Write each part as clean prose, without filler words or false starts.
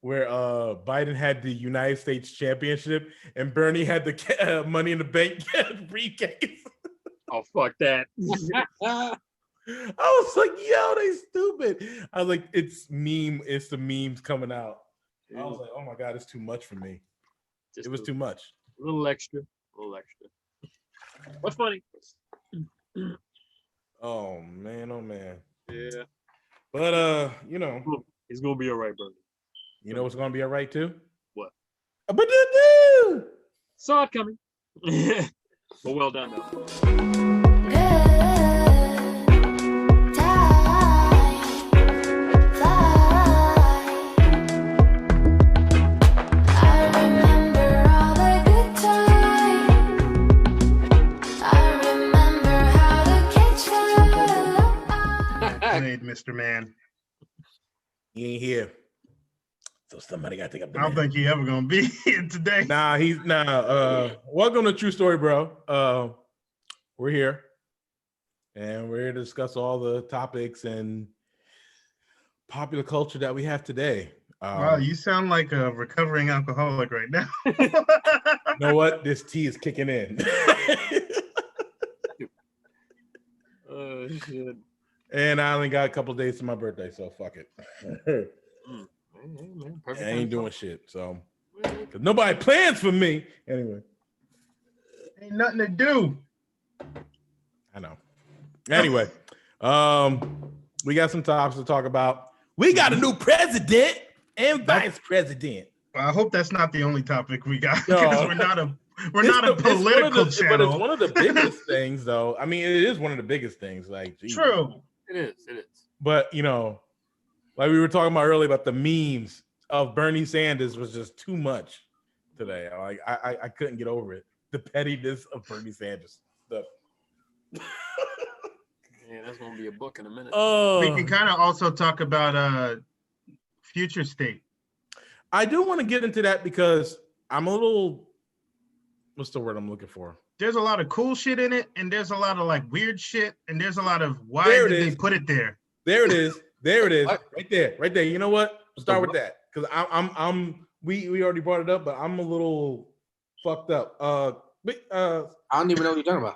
where Biden had the United States Championship and Bernie had the Money in the Bank briefcase. Oh, fuck that. I was like, yo, they stupid. I was like, it's the memes coming out. I was like, oh my God, it's too much for me. It was too much. A little extra. What's funny? Oh man. Yeah. But it's gonna be all right, Bernie. You know what's gonna be all right too? What? Saw it coming. But well done though. Mr. Man. He ain't here. So somebody got to take up the I don't think he ever gonna be here today. Welcome to True Story, bro. We're here. And we're here to discuss all the topics and popular culture that we have today. Wow, you sound like a recovering alcoholic right now. You know what? This tea is kicking in. Oh, shit. And I only got a couple of days to my birthday, so fuck it. I ain't doing shit, so because nobody plans for me anyway. Ain't nothing to do. I know. Anyway, we got some topics to talk about. We got a new president and vice president. Well, I hope that's not the only topic we got because we're not a political channel. But it's one of the biggest things, though. I mean, it is one of the biggest things. Like, geez. True. It is. But, like we were talking about earlier about the memes of Bernie Sanders was just too much today. Like, I couldn't get over it. The pettiness of Bernie Sanders stuff. Yeah, that's going to be a book in a minute. We can kind of also talk about future state. I do want to get into that because I'm a little, what's the word I'm looking for? There's a lot of cool shit in it, and there's a lot of like weird shit, and there's a lot of why did they put it there? There it is. Right there. You know what? Start with that because we already brought it up, but I'm a little fucked up. I don't even know what you're talking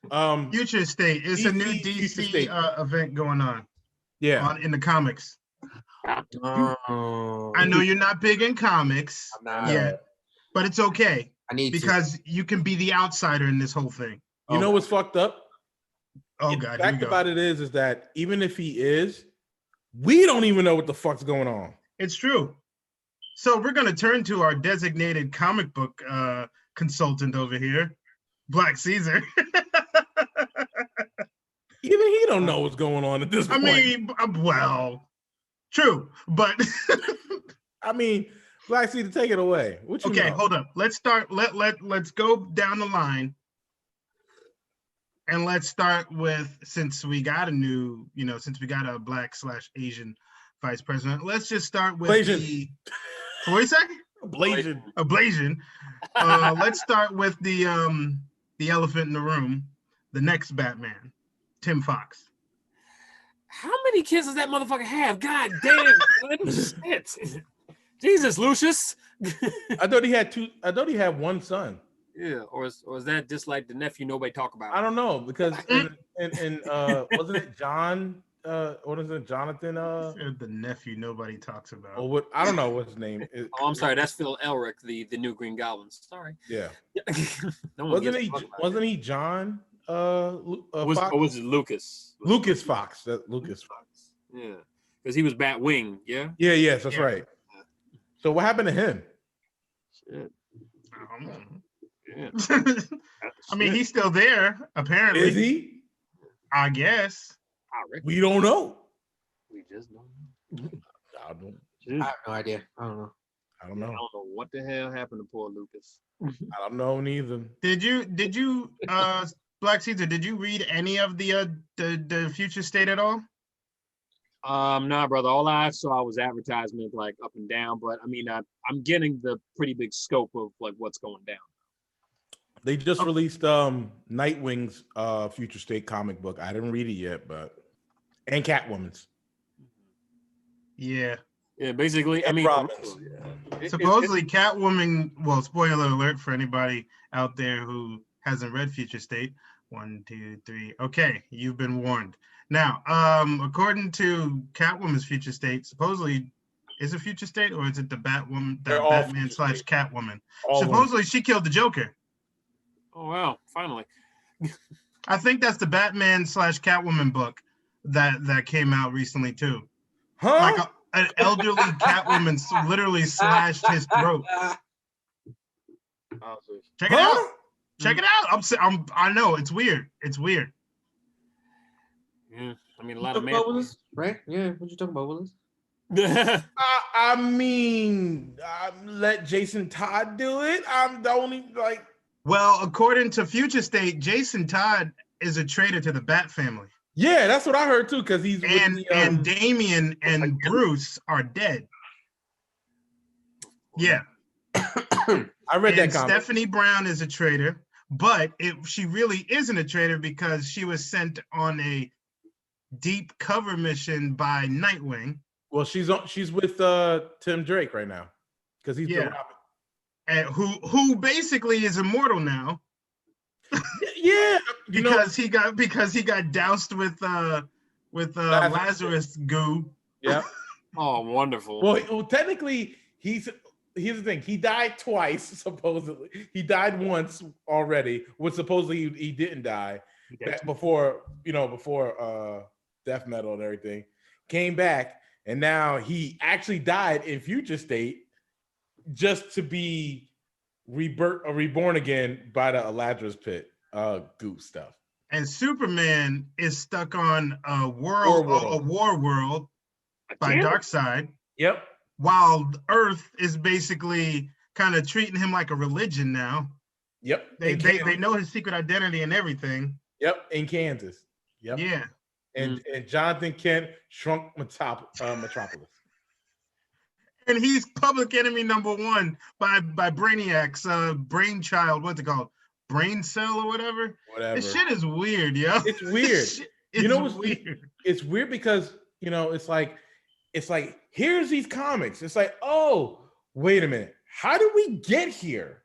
about. Future State. It's a new DC event going on. Yeah, in the comics. I know you're not big in comics yet, but it's okay. Because you can be the outsider in this whole thing. You know what's fucked up? Oh God! The fact about it is that even if he is, we don't even know what the fuck's going on. It's true. So we're gonna turn to our designated comic book consultant over here, Black Caesar. Even he don't know what's going on at this point. I mean, well, true, but I mean. Black Caesar, take it away. Okay, hold up. Let's start. Let's go down the line, and let's start with since we got a Black/Asian vice president. Let's just start with Blasian. What do you say? Blasian. Let's start with the elephant in the room, the next Batman, Tim Fox. How many kids does that motherfucker have? God damn! Shit. Jesus, Lucius. I thought he had two. I thought he had one son. Yeah, or is that just like the nephew nobody talk about? I don't know because in wasn't it John? What is it, Jonathan? The nephew nobody talks about. Oh, what? I don't know what his name is. Oh, I'm sorry. That's Phil Elric, the new Green Goblin. Sorry. Yeah. Wasn't he John? Was it Lucas? Lucas Fox. Lucas Fox. Yeah, because he was Batwing. Yeah. Yeah. Yes, that's right. So what happened to him? Shit. I don't know. Yeah. I mean, he's still there, apparently. Is he? I guess. We don't know. We just don't know. I have no idea. I don't know. I don't know what the hell happened to poor Lucas. I don't know neither. Did you Black Caesar, did you read any of the future state at all? Nah, brother. All I saw was advertisement like up and down, but I mean, I'm getting the pretty big scope of like what's going down. They just released Nightwing's future state comic book. I didn't read it yet, and Catwoman's. Yeah. Yeah, basically. And I mean, Robin's. Supposedly, Catwoman. Well, spoiler alert for anybody out there who hasn't read Future State. 1, 2, 3. Okay, you've been warned. Now, according to Catwoman's Future State, supposedly, is it Future State or is it the Batwoman, the Batman / Catwoman? Supposedly, she killed the Joker. Oh wow! Finally. I think that's the Batman / Catwoman book that came out recently too. Huh? Like an elderly Catwoman literally slashed his throat. Check it out. Check it out. I know it's weird. It's weird. Yeah, I mean a lot of man. Willis, right? Yeah, what you talking about, Willis? I mean, let Jason Todd do it. I'm the only like. Well, according to Future State, Jason Todd is a traitor to the Bat family. Yeah, that's what I heard too. Because he's and Damian and Bruce are dead. Yeah, I read that comment. Stephanie Brown is a traitor, but she really isn't a traitor because she was sent on a deep cover mission by Nightwing. Well, she's with Tim Drake right now because he's the Robin. And who basically is immortal now. Yeah, because he got doused with Lazarus goo. Yeah. Oh, wonderful. Well, technically, here's the thing. He died twice, supposedly. He died once already, which supposedly he didn't die. Before Death Metal and everything. Came back, and now he actually died in Future State just to be reborn again by the Lazarus Pit goo stuff. And Superman is stuck on a war world by Darkseid. Yep. While Earth is basically kind of treating him like a religion now. Yep. They know his secret identity and everything. Yep. In Kansas. Yep. Yeah. And Jonathan Kent shrunk Metropolis. And he's public enemy #1 by Brainiac's brainchild. What's it called? Brain cell or whatever. This shit is weird, yo. It's weird. It's weird. It's weird because it's like here's these comics. It's like, oh, wait a minute. How did we get here?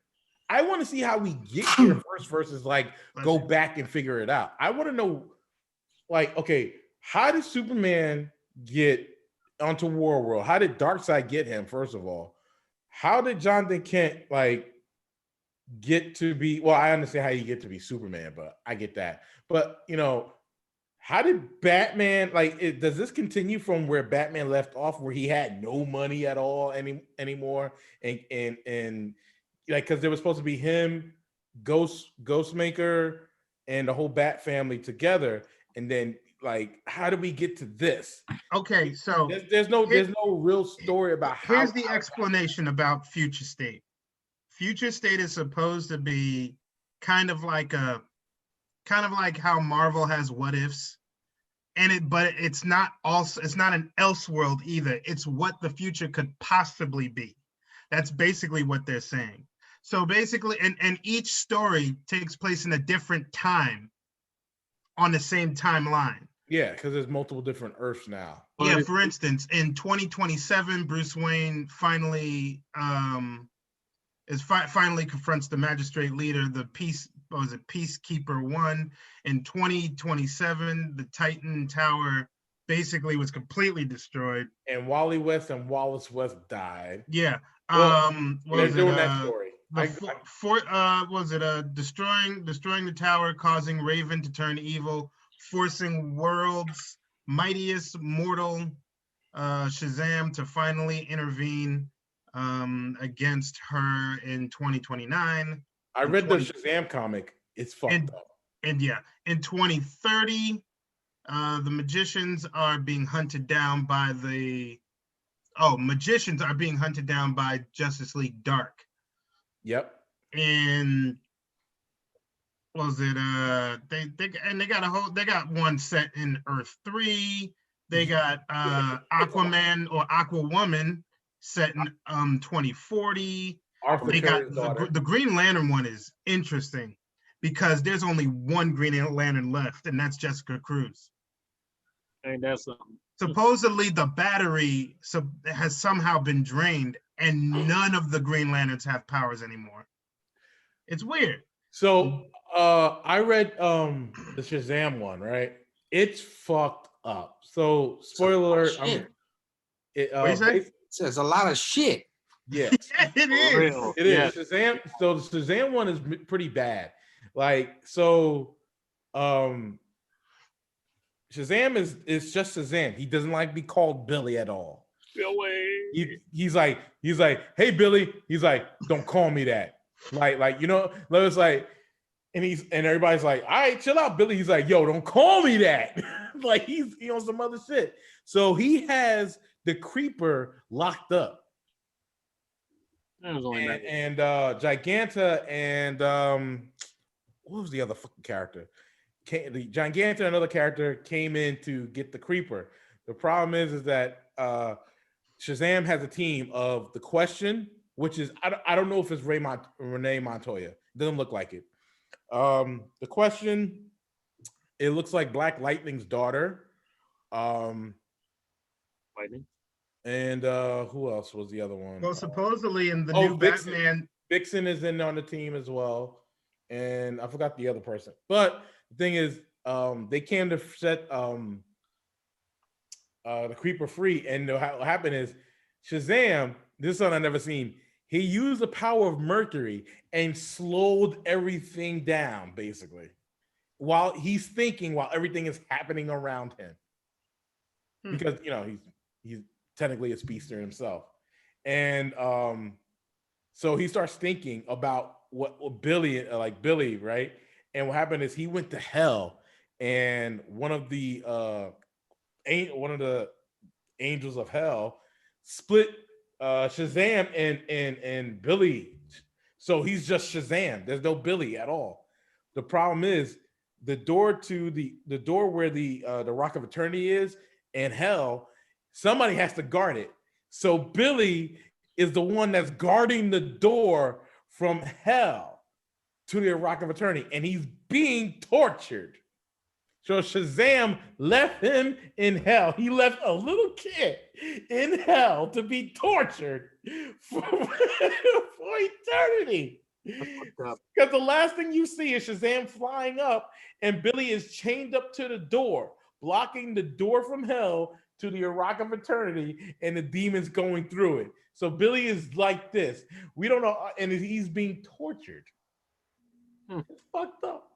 I want to see how we get here first versus like go back and figure it out. I want to know, like, okay, how did Superman get onto War World? How did Darkseid get him, first of all? How did Jonathan Kent get to be, well, I understand how you get to be Superman, but I get that. But how did Batman, does this continue from where Batman left off, where he had no money at all anymore? And because there was supposed to be him, Ghostmaker, and the whole Bat family together. And then how do we get to this? Okay, so there's no real story about how. Here's the explanation about Future State. Future State is supposed to be kind of like how Marvel has What Ifs, but it's not an Elseworld either. It's what the future could possibly be. That's basically what they're saying. So basically, and each story takes place in a different time on the same timeline. Yeah, because there's multiple different Earths now. Yeah, for instance, in 2027, Bruce Wayne finally finally confronts the magistrate leader, the Peacekeeper 1. In 2027, the Titan Tower basically was completely destroyed. And Wally West and Wallace West died. Yeah. They're doing that story. Destroying the tower, causing Raven to turn evil, forcing World's mightiest mortal, Shazam, to finally intervene against her in 2029. I read the Shazam comic. It's fucked up. And yeah, in 2030, the magicians are being hunted down by Justice League Dark. Yep. And they got one set in Earth 3. They got Aquaman or Aquawoman set in 2040. They got the Green Lantern one is interesting because there's only one Green Lantern left, and that's Jessica Cruz. Ain't that something? supposedly the battery has somehow been drained, and none of the Green Lanterns have powers anymore. It's weird. So I read the Shazam one, right? It's fucked up. So spoiler alert, Shit. What you say? There's a lot of shit. Yeah, Yeah, it For is. real. it is. Yeah. Shazam. So the Shazam one is pretty bad. Like, so Shazam is just Shazam. He doesn't like to be called Billy at all. Billy. He's like, hey Billy. He's like, don't call me that. Like you know, it's like, and everybody's like, all right, chill out, Billy. He's like, yo, don't call me that. Like he on some other shit. So he has the Creeper locked up. That was only And Giganta and what was the other fucking character? The Giganta and another character came in to get the Creeper. The problem is that Shazam has a team of the Question, which is I don't know if it's Renee Montoya. It doesn't look like it. The Question, it looks like Black Lightning's daughter. Lightning. And who else was the other one? Well, supposedly in the new Vixen. Batman, Vixen is in on the team as well. And I forgot the other person. But the thing is, they came to set the Creeper free. And what happened is Shazam, this one I never seen, he used the power of Mercury and slowed everything down, basically. While he's thinking, while everything is happening around him. Because, you know, he's technically a speedster himself. And so he starts thinking about what Billy, right? And what happened is he went to hell, and one of the angels of hell split Shazam and Billy. So he's just Shazam. There's no Billy at all. The problem is the door where the Rock of Eternity is and hell, somebody has to guard it. So Billy is the one that's guarding the door from hell to the Rock of Eternity, and he's being tortured. So Shazam left him in hell. He left a little kid in hell to be tortured for eternity. Because the last thing you see is Shazam flying up, and Billy is chained up to the door, blocking the door from hell to the Rock of Eternity, and the demons going through it. So Billy is like this. We don't know, and he's being tortured. It's fucked up.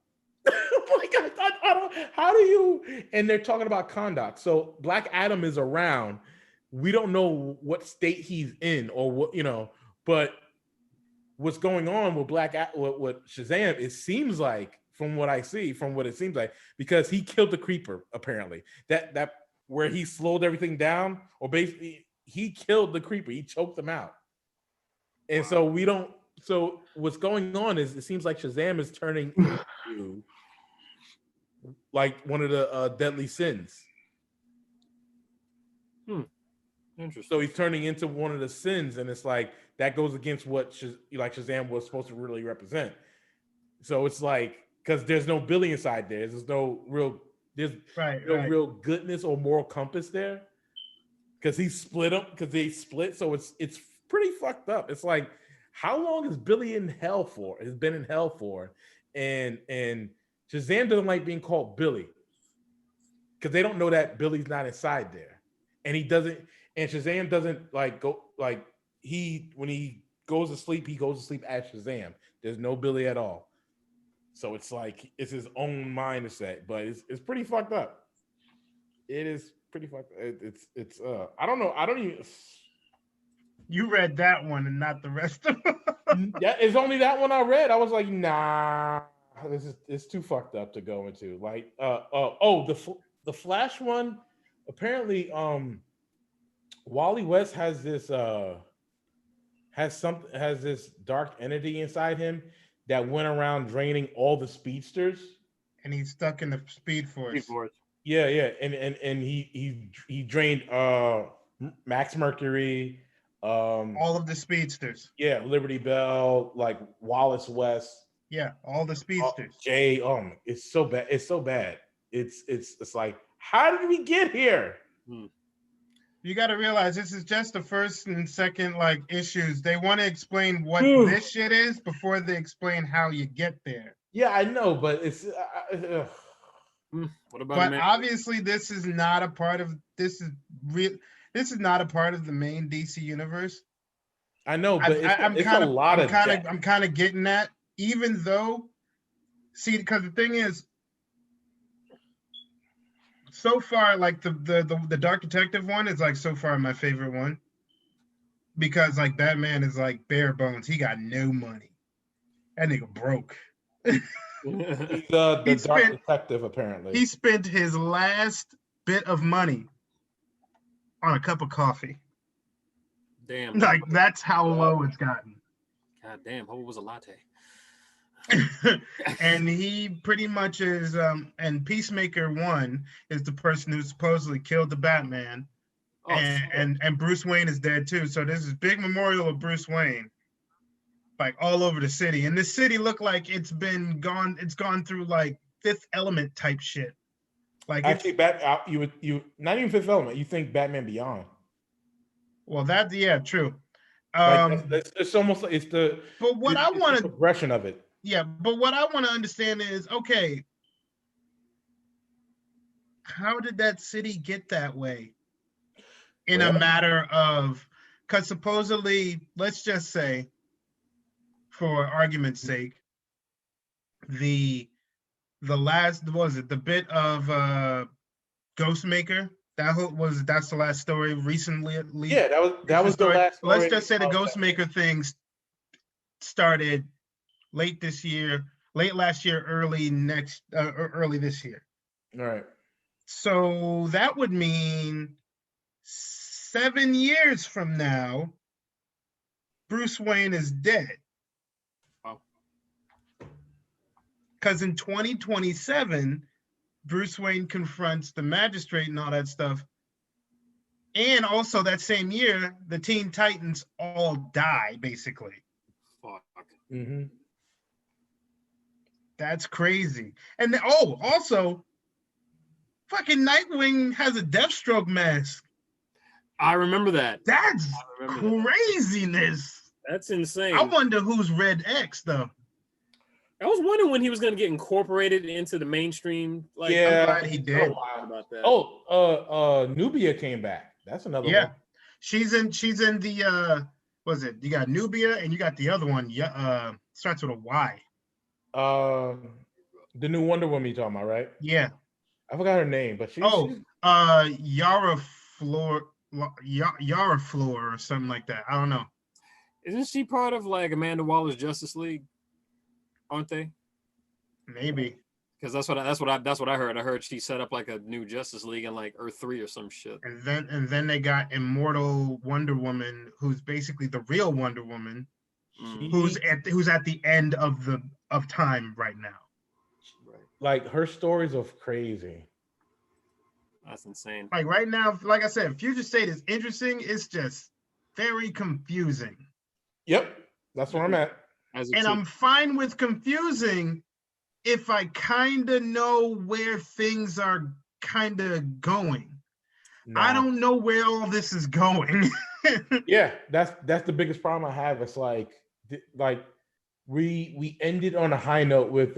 Like, I don't. How do you? And they're talking about Kahndaq. So Black Adam is around. We don't know what state he's in or what, you know. But what's going on with with Shazam? It seems like, from what I see, from what it seems like, because he killed the Creeper apparently. That where he slowed everything down, or basically he killed the Creeper. He choked him out. And so we don't. So what's going on is it seems like Shazam is turning into like one of the deadly sins. Interesting. So he's turning into one of the sins, and it's like that goes against what Shazam was supposed to really represent. So it's like, because there's no Billy inside there. There's no real real goodness or moral compass there. Because he split them, because they split. So it's pretty fucked up. It's like, how long is Billy in hell for? Has been in hell for? And Shazam doesn't like being called Billy. Because they don't know that Billy's not inside there. And he doesn't, and Shazam doesn't like go, like when he goes to sleep, he goes to sleep as Shazam. There's no Billy at all. So it's like, it's his own mindset, but it's pretty fucked up. It is pretty fucked up. It's I don't know. I don't even. You read that one and not the rest of them. Yeah, it's only that one I read. I was like, nah, it's too fucked up to go into. Like, the Flash one. Apparently, Wally West has this this dark entity inside him that went around draining all the speedsters. And he's stuck in the Speed Force. Yeah, and he drained Max Mercury. All of the speedsters. Yeah, Liberty Bell, like Wallace West. Yeah, all the speedsters. Jay, it's so bad. It's so bad. It's like, how did we get here? You got to realize this is just the first and second like issues. They want to explain what Ooh. this shit is before they explain how you get there. Yeah, I know, but it's What about But man? obviously, this is not a part of this is real. This is not a part of the main DC universe. I know, but it's a lot of depth. I'm kind of getting that. Even though, see, because the thing is, so far, like the Dark Detective one is like so far my favorite one, because like Batman is like bare bones. He got no money. That nigga broke. He's the He Dark spent- Detective, apparently. He spent his last bit of money on a cup of coffee. Damn. Like that's how low it's gotten. God damn. How was a latte? And he pretty much is and Peacemaker 1 is the person who supposedly killed the Batman. Oh, and Bruce Wayne is dead too. So there's this big memorial of Bruce Wayne like all over the city. And this city looked like it's gone through like Fifth Element type shit. Like Actually, you not even Fifth Element. You think Batman Beyond? well, that yeah, true. It's almost like it's the. But what I it's want the to progression of it. Yeah, but what I want to understand is, okay, how did that city get that way? In a Well- matter of, because supposedly, let's just say, for argument's sake, the last, what was it, the bit of Ghostmaker, that's the last story recently at least. Yeah, that was the last. Let's story just say the of that. Ghostmaker things started late last year, early this year. All right. So that would mean 7 years from now, Bruce Wayne is dead. Wow. Because in 2027, Bruce Wayne confronts the magistrate and all that stuff. And also that same year, the Teen Titans all die, basically. fuck. Mm-hmm. That's crazy. And then, also, fucking Nightwing has a Deathstroke mask. I remember that. That's I remember that. craziness. That's insane. I wonder who's Red X though. I was wondering when he was going to get incorporated into the mainstream. Like, Yeah. I'm glad he did. about that. Nubia came back. That's another Yeah, one. she's in the was it? You got Nubia and you got the other one. Yeah, starts with a Y. The new Wonder Woman you're talking about, right? Yeah. I forgot her name, but she's Yara Floor or something like that. I don't know. Isn't she part of like Amanda Waller's Justice League? Aren't they? Maybe. Because that's what I heard. I heard she set up like a new Justice League in like Earth 3 or some shit. And then they got Immortal Wonder Woman, who's basically the real Wonder Woman, who's at the end of time right now. Right. like her stories are crazy. That's insane. Like right now, like I said, Future State is interesting. It's just very confusing. Yep, that's where I'm at. And I'm fine with confusing if I kind of know where things are kind of going. No. I don't know where all this is going. Yeah, that's the biggest problem I have. It's like we ended on a high note with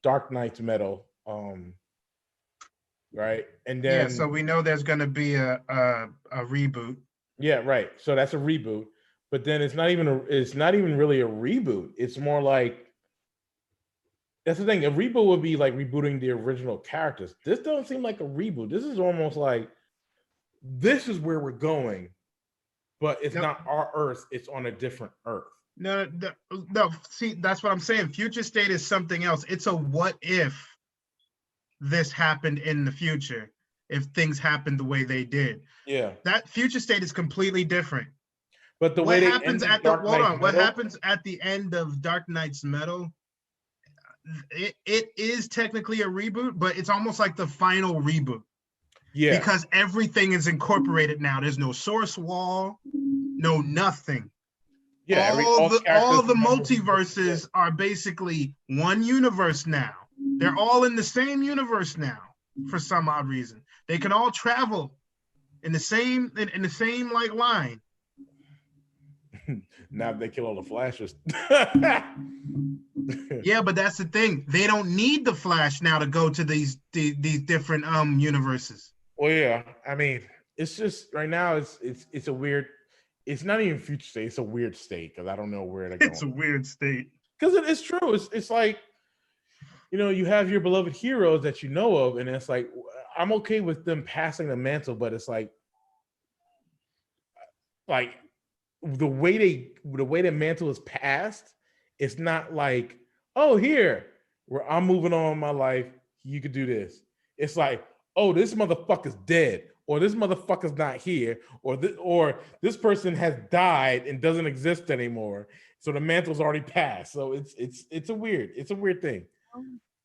Dark Knight's Metal, right? And then yeah, so we know there's going to be a reboot. Yeah, right. So that's a reboot, but then it's not even really a reboot. It's more like, that's the thing. A reboot would be like rebooting the original characters. This doesn't seem like a reboot. This is almost like, this is where we're going, but it's not our Earth. It's on a different Earth. No. See, that's what I'm saying. Future State is something else. It's a what if this happened in the future, if things happened the way they did. Yeah. That Future State is completely different. But the way what happens at the end of Dark Knight's Metal, it is technically a reboot, but it's almost like the final reboot. Yeah. Because everything is incorporated now. There's no source wall, no nothing. Yeah, all the multiverses are basically one universe now. They're all in the same universe now for some odd reason. They can all travel in the same like line. Now they kill all the Flashes. Yeah, but that's the thing. They don't need the Flash now to go to these different universes. Well, yeah. I mean, it's just right now. It's a weird. It's not even future state. It's a weird state because I don't know where to go. It's a weird state. Because it's true. It's like, you have your beloved heroes that you know of, and it's like I'm okay with them passing the mantle, but it's like the way the mantle is passed, it's not like, oh, here where I'm moving on in my life, you could do this. It's like, oh, this motherfucker's dead, or this motherfucker's not here, or this person has died and doesn't exist anymore. So the mantle's already passed. So it's a weird thing.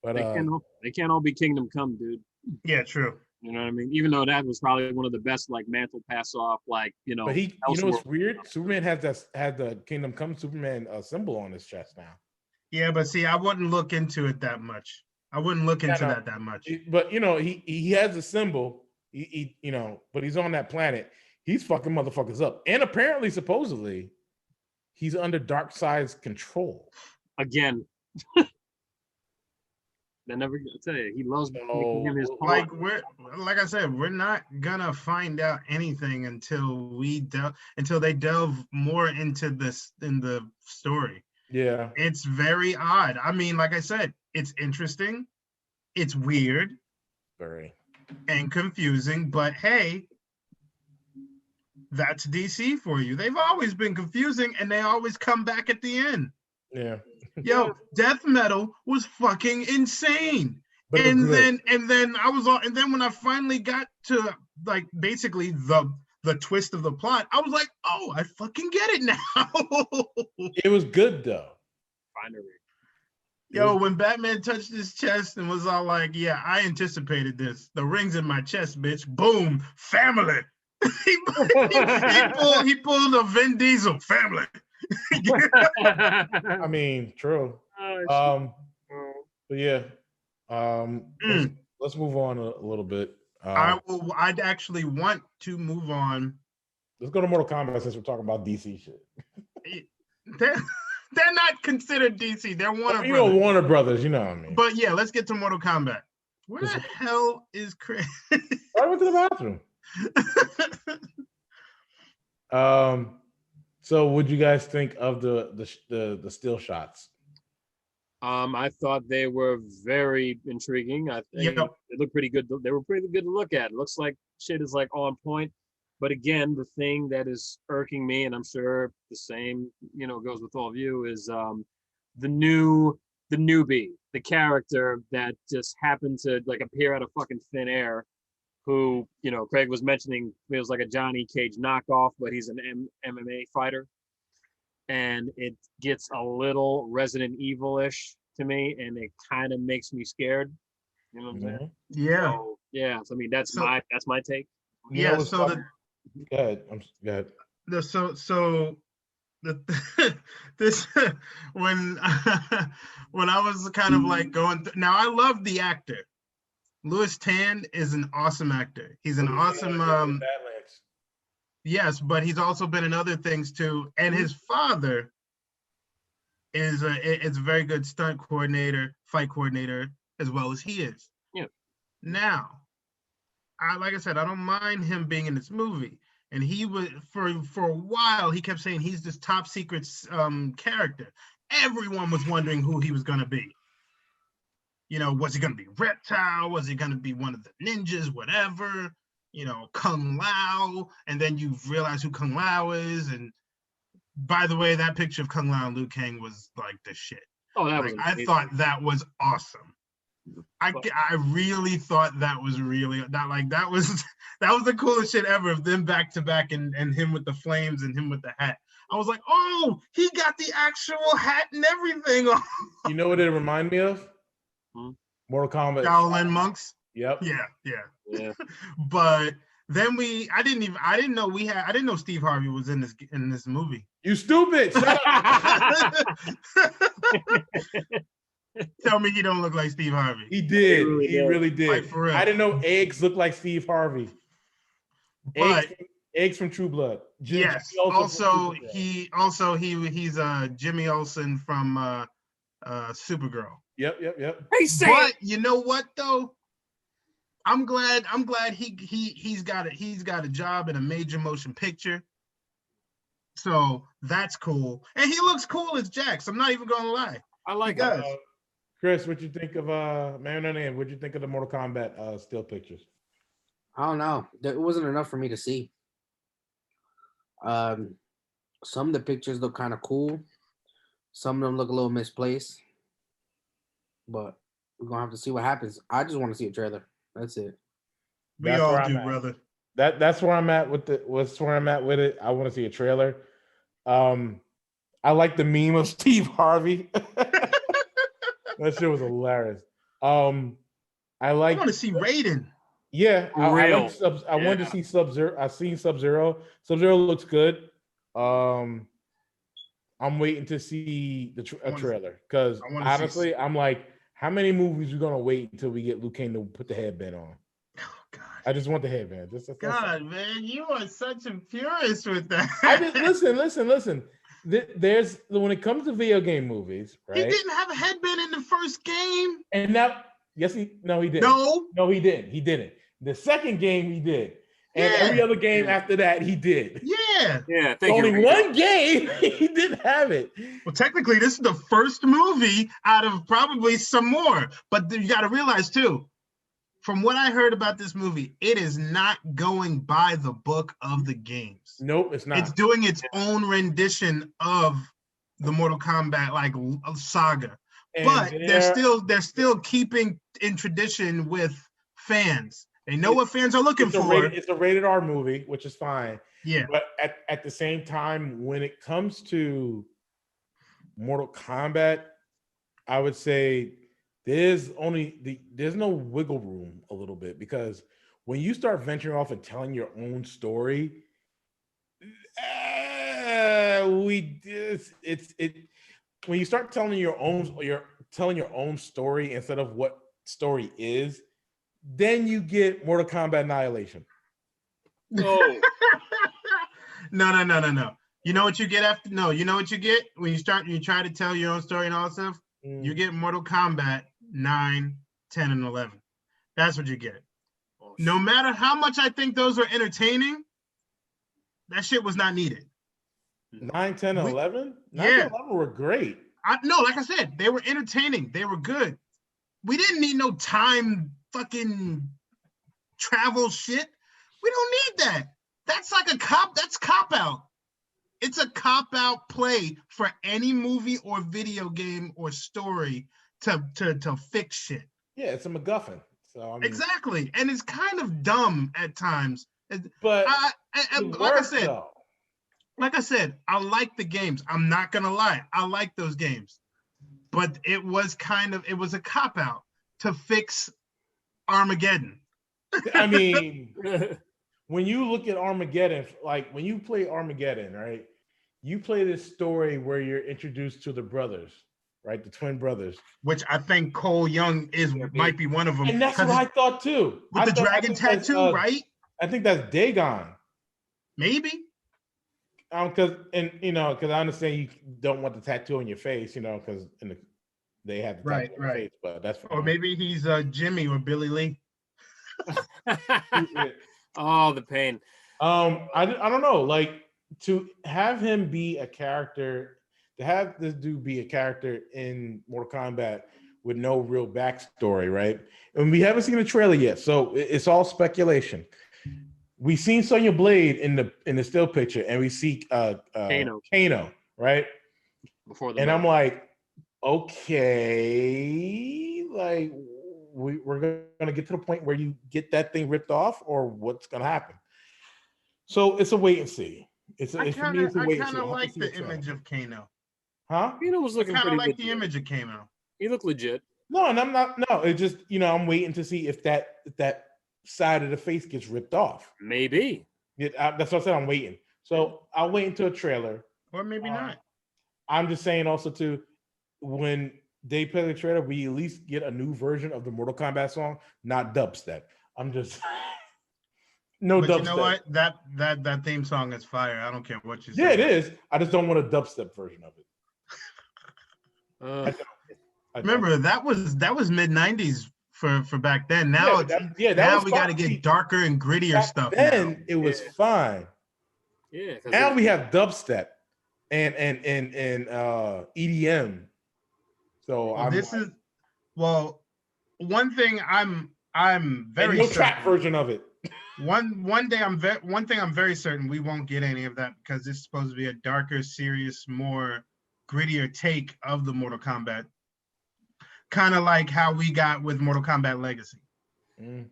But they can't all be Kingdom Come, dude. Yeah, true. You know what I mean? Even though that was probably one of the best like mantle pass off, like But he, what's weird? Superman had the Kingdom Come Superman symbol on his chest now. Yeah, but see, I wouldn't look into it that much. I wouldn't look into that much. But he has a symbol. He but he's on that planet. He's fucking motherfuckers up, and apparently, supposedly, he's under Darkseid's control again. They never tell you he loves making him his like I said, we're not gonna find out anything until they delve more into this in the story. Yeah, it's very odd. I mean, like I said, it's interesting, it's weird, very, and confusing. But hey, that's DC for you. They've always been confusing, and they always come back at the end. Yeah. Yo, death metal was fucking insane. And then when I finally got to like basically the twist of the plot, I was like, oh, I fucking get it now. It was good though. Finally. Yo, when Batman touched his chest and was all like, yeah, I anticipated this. The ring's in my chest, bitch. Boom, family. he pulled a Vin Diesel, family. I mean, true. But yeah, let's move on a little bit. I'd actually want to move on. Let's go to Mortal Kombat since we're talking about DC shit. They're not considered DC. They're Warner Brothers. Warner Brothers, you know what I mean. But yeah, let's get to Mortal Kombat. Where the hell is Chris? I went to the bathroom. So what'd you guys think of the still shots? I thought they were very intriguing. I think they look pretty good. They were pretty good to look at. It looks like shit is like on point. But again, the thing that is irking me, and I'm sure the same, goes with all of you, is the newbie, the character that just happened to like appear out of fucking thin air, who, Craig was mentioning feels like a Johnny Cage knockoff, but he's an MMA fighter. And it gets a little Resident Evil-ish to me, and it kind of makes me scared. You know what I'm saying? Yeah. So, yeah. So I mean, that's my take. Yeah. So go ahead. This when I was kind of like going now, I love the actor. Louis Tan is an awesome actor. He's an awesome yes, but he's also been in other things too. And his father is a very good stunt coordinator, fight coordinator, as well as he is. Yeah. Now, like I said, I don't mind him being in this movie. And he was for a while, he kept saying he's this top secret character. Everyone was wondering who he was gonna be. Was he gonna be Reptile? Was he gonna be one of the ninjas? Whatever. Kung Lao, and then you realize who Kung Lao is. And by the way, that picture of Kung Lao and Liu Kang was like the shit. Oh, that was I thought that was awesome. I really thought that was that was the coolest shit ever, of them back to back and him with the flames and him with the hat. I was like, oh, he got the actual hat and everything on. You know what it reminded me of? Mortal Kombat. Shaolin monks. Yep. Yeah. But then I didn't know Steve Harvey was in this movie. You stupid. Shut up. Tell me he don't look like Steve Harvey. He did. He really did. Like, for real. I didn't know eggs look like Steve Harvey. But eggs from True Blood. yes, he's Jimmy Olsen from Supergirl. Yep. Hey, say But it. you know what though? I'm glad he's got a job in a major motion picture. So that's cool. And he looks cool as Jax. I'm not even gonna lie. I like He does. Chris, what'd you think of what'd you think of the Mortal Kombat still pictures? I don't know. It wasn't enough for me to see. Some of the pictures look kind of cool. Some of them look a little misplaced. But we're gonna have to see what happens. I just want to see a trailer. That's it. We That's all where I'm do, at. brother. That's where I'm at with it. I want to see a trailer. I like the meme of Steve Harvey. That shit was hilarious. I want to see Raiden. Yeah, I Real. wanted to see Sub-Zero. I seen Sub-Zero. Sub-Zero looks good. I'm waiting to see a trailer because honestly, I'm like, how many movies we gonna wait until we get Liu Kang to put the headband on? Oh God! I just want the headband. God, man, you are such a purist with that. I just listen. There's when it comes to video game movies, right? He didn't have a headband in the first game. And now, he didn't. No, he didn't. He didn't. The second game he did, and every other game after that he did. Yeah. Only one game he didn't have it. Well, technically, this is the first movie out of probably some more. But you got to realize too, from what I heard about this movie, it is not going by the book of the games. Nope, it's not. It's doing its own rendition of the Mortal Kombat saga. And but they're still keeping in tradition with fans. They know what fans are looking for. It's a rated R movie, which is fine. Yeah. But at the same time, when it comes to Mortal Kombat, I would say there's no wiggle room a little bit, because when you start venturing off and telling your own story, when you start telling your own story instead of what story is, then you get Mortal Kombat Annihilation. No. No. You know what you get after? No, you know what you get when you try to tell your own story and all that stuff? You get Mortal Kombat 9, 10, and 11. That's what you get. No matter how much I think those are entertaining, that shit was not needed. 9, 10, and 11? 9, 10, 11 were great. No, like I said, they were entertaining. They were good. We didn't need no time fucking travel shit. We don't need that. That's like that's cop out. It's a cop out play for any movie or video game or story to fix shit. Yeah, it's a MacGuffin. So exactly, and it's kind of dumb at times. But like I said, I like the games. I'm not gonna lie, I like those games. But it was a cop out to fix Armageddon. I mean, when you look at Armageddon, like when you play Armageddon, right? You play this story where you're introduced to the brothers, right? The twin brothers. Which I think Cole Young might be one of them. And that's what I thought too. With the dragon tattoo, right? I think that's Dagon. Maybe. Because I understand you don't want the tattoo on your face, because they have the tattoo on their face, but that's fine. Or maybe he's Jimmy or Billy Lee. Oh, the pain. I don't know, like, to have him be a character, to have this dude be a character in Mortal Kombat with no real backstory, right? And we haven't seen a trailer yet, so it's all speculation. We've seen Sonya Blade in the still picture, and we see Kano, right? And I'm like, okay, like we're gonna get to the point where you get that thing ripped off, or what's gonna happen? So it's a wait and see. I kind of like the image of Kano. Huh? Kano was looking pretty good. I like the image of Kano. He looked legit. No, and I'm not. No, it's just I'm waiting to see if that side of the face gets ripped off. Maybe. That's what I said. I'm waiting. So I'll wait until a trailer. Or maybe not. I'm just saying also too, when they play the trailer, we at least get a new version of the Mortal Kombat song, not dubstep. I'm just No But dubstep. you know what? That theme song is fire. I don't care what you say. Yeah, it is. I just don't want a dubstep version of it. Remember, that was mid-90s for back then. Now that was we got to fine. get darker and grittier Back stuff then now. it was fine. Yeah. Now we have dubstep and EDM. So one thing I'm very no certain, trap version of it. One thing I'm very certain we won't get any of that because this is supposed to be a darker, serious, more grittier take of the Mortal Kombat. Kind of like how we got with Mortal Kombat Legacy.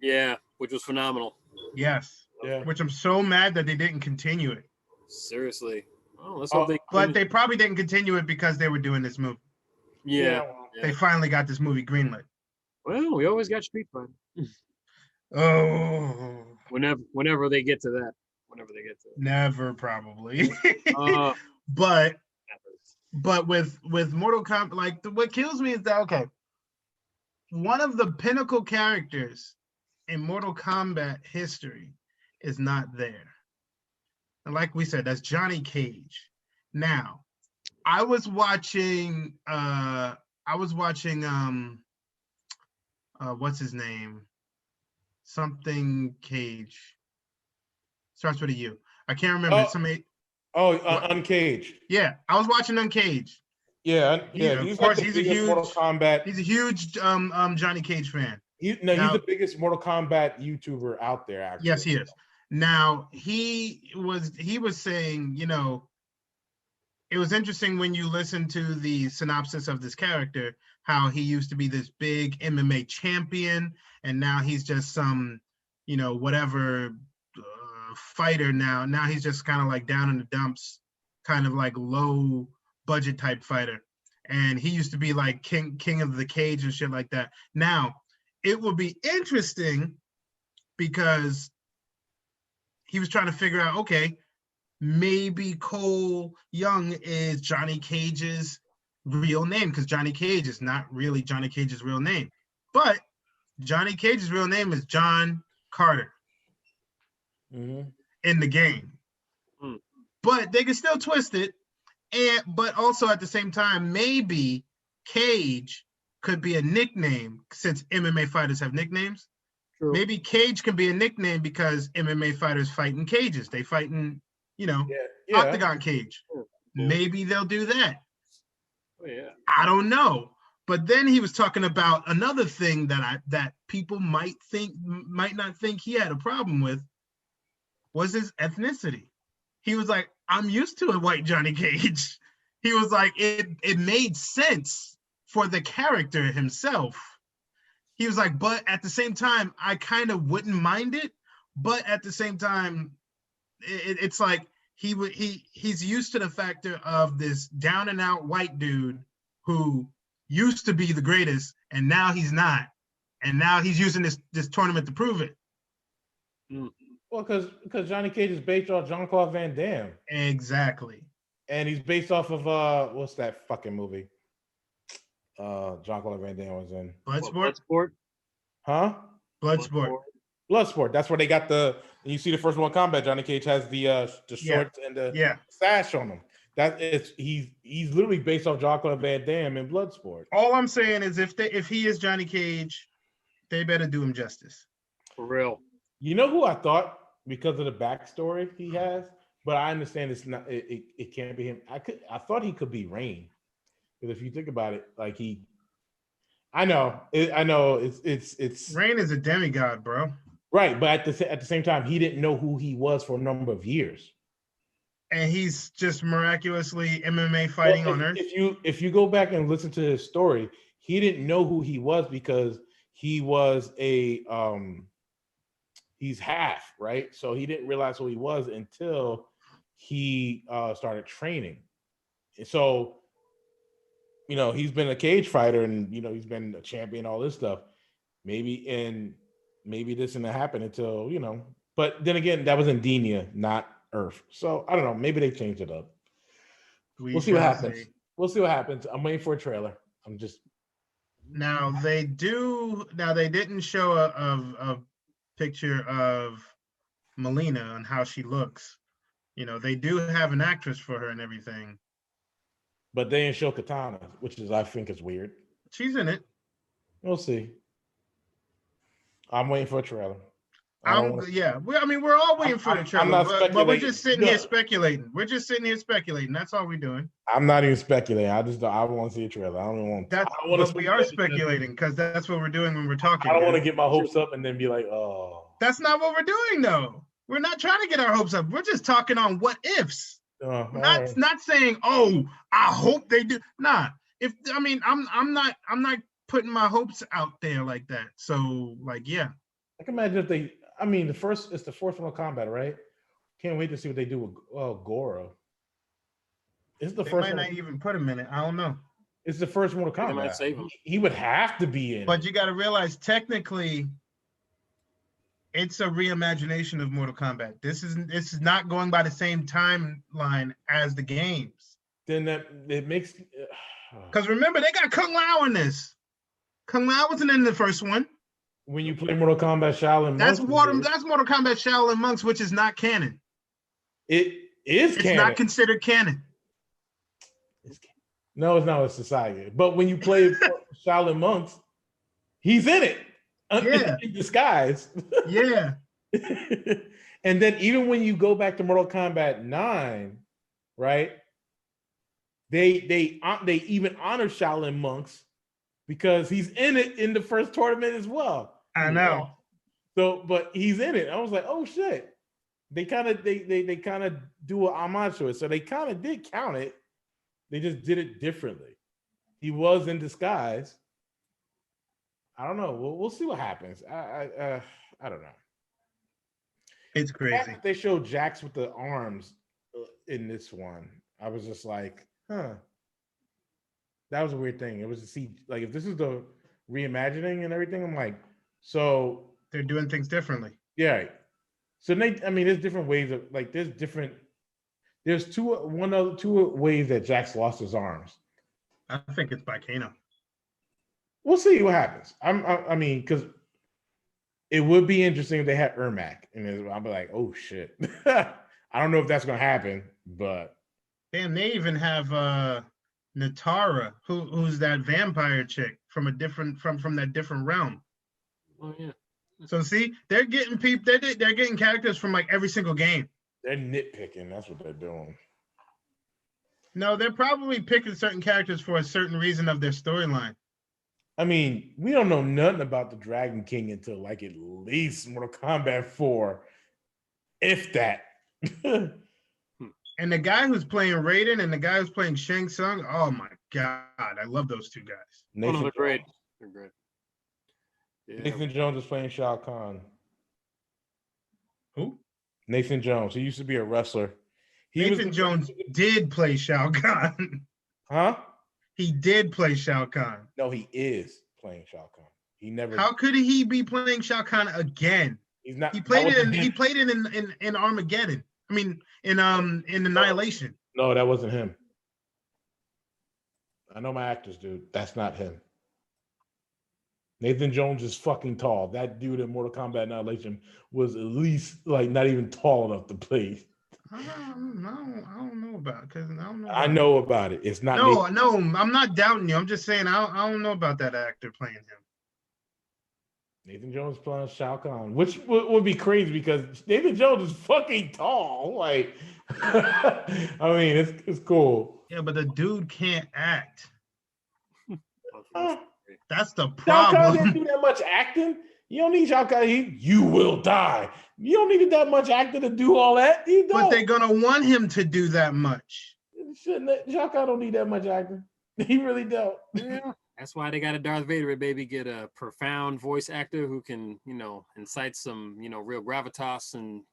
Yeah, which was phenomenal. Yes. Yeah. Which I'm so mad that they didn't continue it. Seriously. Oh, let's hope but they probably didn't continue it because they were doing this movie. Yeah. They finally got this movie greenlit. Well, we always got Street Fighter. Oh. Whenever they get to that. Never probably. But with Mortal Kombat, like what kills me is that one of the pinnacle characters in Mortal Kombat history is not there. And like we said, that's Johnny Cage. Now, I was watching what's his name? Something Cage. Starts with a U. I can't remember. Uncaged. Yeah, I was watching Uncaged. Yeah. Of course, he's a huge Mortal Kombat. He's a huge Johnny Cage fan. He's the biggest Mortal Kombat YouTuber out there. Actually, yes, he is. Now he was saying, it was interesting when you listen to the synopsis of this character, how he used to be this big MMA champion, and now he's just some, whatever fighter now. Now he's just kind of like down in the dumps, kind of like low budget type fighter. And he used to be like king of the cage and shit like that. Now, it will be interesting because he was trying to figure out, okay, maybe Cole Young is Johnny Cage's real name, because Johnny Cage is not really Johnny Cage's real name. But Johnny Cage's real name is John Carter in the game. But they can still twist it. But also at the same time, maybe Cage could be a nickname, since MMA fighters have nicknames. True. Maybe Cage can be a nickname because MMA fighters fight in cages. They fight in, octagon cage. Yeah. Maybe they'll do that. Oh, yeah. I don't know. But then he was talking about another thing that people might not think he had a problem with, was his ethnicity. He was like, I'm used to a white Johnny Cage. He was like, it made sense for the character himself. He was like, but at the same time, I kind of wouldn't mind it. But at the same time, it's like he's used to the factor of this down and out white dude who used to be the greatest, and now he's not. And now he's using this tournament to prove it. Well, because Johnny Cage is based off Jean-Claude Van Damme. Exactly. And he's based off of what's that fucking movie? Jean-Claude Van Damme was in. Bloodsport? Huh? Bloodsport. That's where they got you see the first Mortal Kombat, Johnny Cage has the shorts and the sash on him. He's literally based off Jean-Claude Van Damme in Bloodsport. All I'm saying is if he is Johnny Cage, they better do him justice. For real. You know who I thought, because of the backstory he has, but I understand it's not. It can't be him. I thought he could be Rain, because if you think about it, like I know. It's Rain is a demigod, bro. Right, but at the same time, he didn't know who he was for a number of years. And he's just miraculously MMA fighting on Earth. If you go back and listen to his story, he didn't know who he was because he was he's half, right? So he didn't realize who he was until he started training. So, he's been a cage fighter and, he's been a champion, all this stuff. Maybe this didn't happen until, but then again, that was in Denia, not Earth. So I don't know. Maybe they changed it up. We'll see what happens. We'll see what happens. I'm waiting for a trailer. Now they didn't show a picture of Melina and how she looks. You know, they do have an actress for her and everything. But they didn't show Katana, which is I think is weird. She's in it. We'll see. I'm waiting for a trailer. Yeah. We're all waiting for the trailer, not but we're speculating. just sitting here speculating. We're just sitting here speculating. That's all we're doing. I'm not even speculating. I want to see a trailer. I don't want. But we are speculating because that's what we're doing when we're talking. I don't want to get my hopes up and then be like, oh. That's not what we're doing, though. We're not trying to get our hopes up. We're just talking on what ifs. Not saying, oh, I hope they do. Nah. I'm not putting my hopes out there like that. So, like, yeah. I can imagine if they. I mean, it's the fourth Mortal Kombat, right? Can't wait to see what they do with Goro. It's the first. Might not even put him in it. I don't know. It's the first Mortal Kombat. They might save him. He would have to be in. But you got to realize, technically, it's a reimagination of Mortal Kombat. This is not going by the same timeline as the games. Then it makes. Because remember, they got Kung Lao in this. Kung Lao wasn't in the first one. When you play Mortal Kombat Shaolin Monks, that's Mortal Kombat Shaolin Monks, which is not canon. It is canon. It's not considered canon. No, it's not a society. But when you play Shaolin Monks, he's in it. In disguise. Yeah. And then even when you go back to Mortal Kombat 9, right? They even honor Shaolin Monks because he's in it in the first tournament as well. I know. So, but he's in it. I was like, oh shit. They kind of do an homage to it. So they kind of did count it. They just did it differently. He was in disguise. I don't know. We'll see what happens. I don't know. It's crazy. They showed Jax with the arms in this one. I was just like, huh. That was a weird thing. It was to see, like, if this is the reimagining and everything, I'm like, so they're doing things differently. Yeah. So there's different ways of, like, there's two ways that Jax lost his arms. I think it's by Kano. We'll see what happens. Because it would be interesting if they had Ermac, and I'll be like, oh shit. I don't know if that's gonna happen, but damn, they even have Natara, who's that vampire chick from a different from that different realm. Oh yeah. So see, they're getting people. They're getting characters from like every single game. They're nitpicking. That's what they're doing. No, they're probably picking certain characters for a certain reason of their storyline. I mean, we don't know nothing about the Dragon King until like at least Mortal Kombat 4, if that. And the guy who's playing Raiden and the guy who's playing Shang Tsung, oh my god, I love those two guys. They're great. They're great. Yeah. Nathan Jones is playing Shao Kahn. Who? Nathan Jones. He used to be a wrestler. Nathan Jones did play Shao Kahn. Huh? He did play Shao Kahn. No, he is playing Shao Kahn. He never. How could he be playing Shao Kahn again? He's not. He played it in Armageddon. I mean, in Annihilation. No, that wasn't him. I know my actors, dude. That's not him. Nathan Jones is fucking tall. That dude in Mortal Kombat Annihilation was at least like not even tall enough to play. I don't know about it because I don't know. I know about it. It's not. No, I'm not doubting you. I'm just saying I don't know about that actor playing him. Nathan Jones playing Shao Kahn, which would be crazy because Nathan Jones is fucking tall. Like, I mean, it's cool. Yeah, but the dude can't act. That's the problem. Shao Kahn didn't do that much acting. You don't need Shao Kahn. You will die. You don't need that much acting to do all that. You don't. But they're gonna want him to do that much. Shao Kahn don't need that much acting. He really don't. Yeah. That's why they got a Darth Vader, baby. Get a profound voice actor who can, incite some, real gravitas and,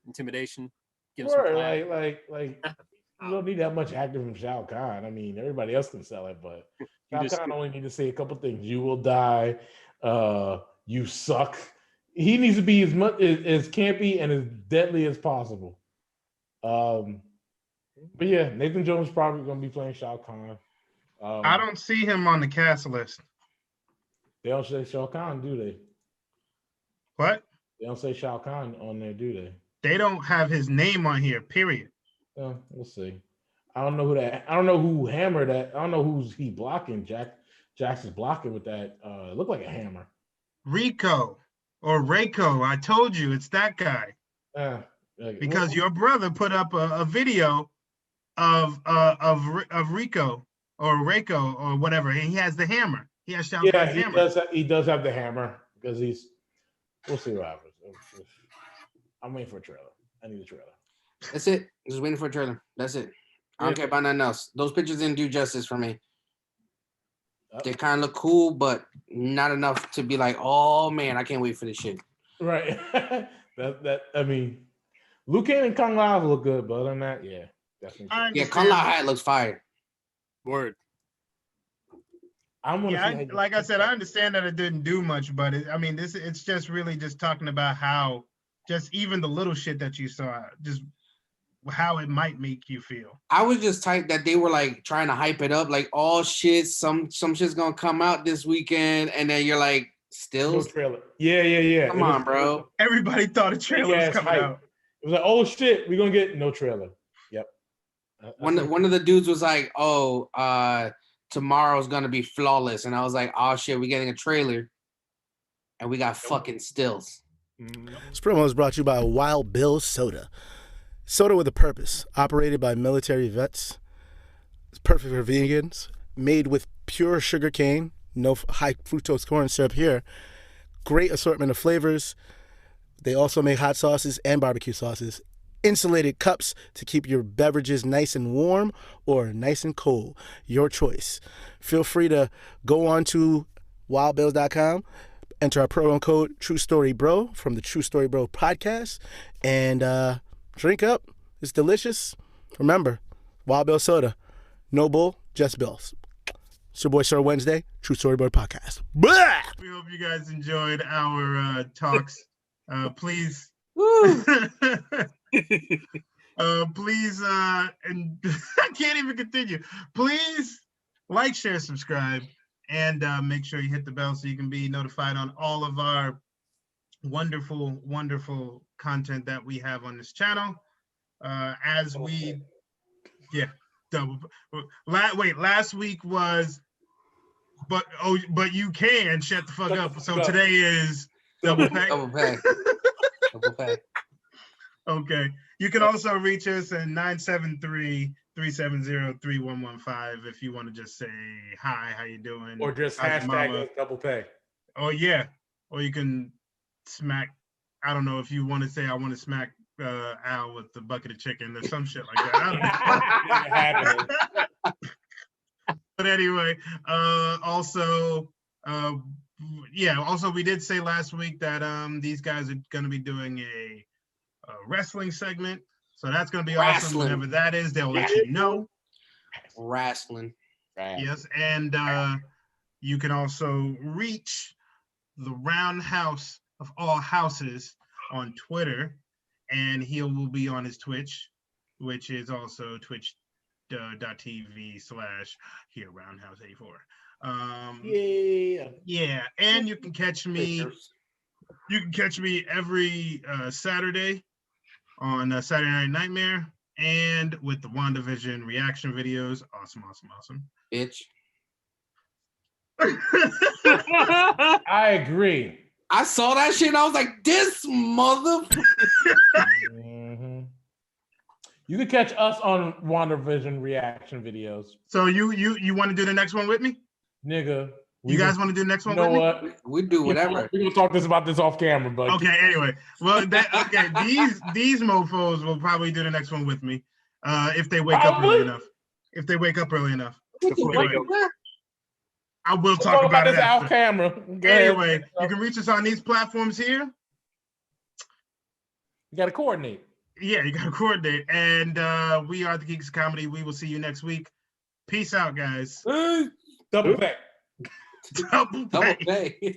intimidation. Give him some like you don't need that much acting from Shao Kahn. I mean, everybody else can sell it, but Shao Kahn only need to say a couple things. You will die. You suck. He needs to be as campy and as deadly as possible. But yeah, Nathan Jones is probably going to be playing Shao Kahn. I don't see him on the cast list. They don't say Shao Kahn, do they? What? They don't say Shao Kahn on there, do they? They don't have his name on here, period. We'll see. I don't know who that. I don't know who hammered that. I don't know who's he blocking. Jax is blocking with that. It looked like a hammer. Rico or Reiko. I told you it's that guy. Because your brother put up a video of Rico or Reiko or whatever, and he has the hammer. He has Shao Kahn's hammer. He does have the hammer because he's. We'll see what happens. I'm waiting for a trailer. I need a trailer. That's it. Just waiting for a trailer. That's it. I don't care about nothing else. Those pictures didn't do justice for me. They kind of look cool, but not enough to be like, oh man, I can't wait for this shit. Right. I mean, Liu Kang and Kung Lao look good, but other than that, yeah, definitely. Yeah, Kung Lao hat looks fire. Word. Like I said, I understand that it didn't do much, but it's just really just talking about how just even the little shit that you saw, just how it might make you feel. I was just tight that they were like trying to hype it up, like all shit, some shit's gonna come out this weekend, and then you're like, still no trailer. Yeah. Come on, bro. Everybody thought a trailer was coming out. It was like, oh shit, we're gonna get no trailer. Yep. One of the dudes was like, tomorrow's gonna be flawless, and I was like, oh shit, we're getting a trailer, and we got fucking stills. This promo is brought to you by Wild Bill Soda. Soda with a purpose, operated by military vets. It's perfect for vegans, made with pure sugar cane, no high fructose corn syrup here. Great assortment of flavors. They also make hot sauces and barbecue sauces. Insulated cups to keep your beverages nice and warm or nice and cold. Your choice. Feel free to go on to wildbills.com, enter our promo code TrueStoryBro from the True Story Bro podcast, and drink up. It's delicious. Remember, Wild Bill Soda. No bull, just bills. It's your boy, Sir Wednesday, True Story Bro podcast. Blah! We hope you guys enjoyed our talks. Please. Please, and I can't even continue. Please like, share, subscribe, and make sure you hit the bell so you can be notified on all of our wonderful, wonderful content that we have on this channel. Last week was, but you can shut the fuck up. So today is double pay. Double pay. Double pay. Okay. You can also reach us at 973-370-3115 if you want to just say hi, how you doing? Or just hashtag double pay. Oh yeah. Or you can smack, I don't know if you want to say I want to smack Al with the bucket of chicken or some shit like that. But anyway, also we did say last week that these guys are going to be doing a wrestling segment, so that's going to be awesome. Whenever that is, they'll let you know. Wrestling. Yes, and you can also reach the Roundhouse of all houses on Twitter, and he will be on his Twitch, which is also twitch.tv/Roundhouse84. Yeah, and you can catch me. You can catch me every Saturday on Saturday Night Nightmare and with the WandaVision reaction videos. Awesome. Bitch. I agree. I saw that shit and I was like, this motherfucker. Mm-hmm. You can catch us on WandaVision reaction videos. So you want to do the next one with me? Nigga. You guys want to do the next one with me? What? We do whatever. We're gonna talk about this off camera, but okay. Anyway, well, these mofo's will probably do the next one with me, if they wake up early enough. I will talk about it this off camera. Anyway, you can reach us on these platforms here. You got to coordinate. Yeah, you got to coordinate. And we are the Geeks of Comedy. We will see you next week. Peace out, guys. Double pay. Double pay.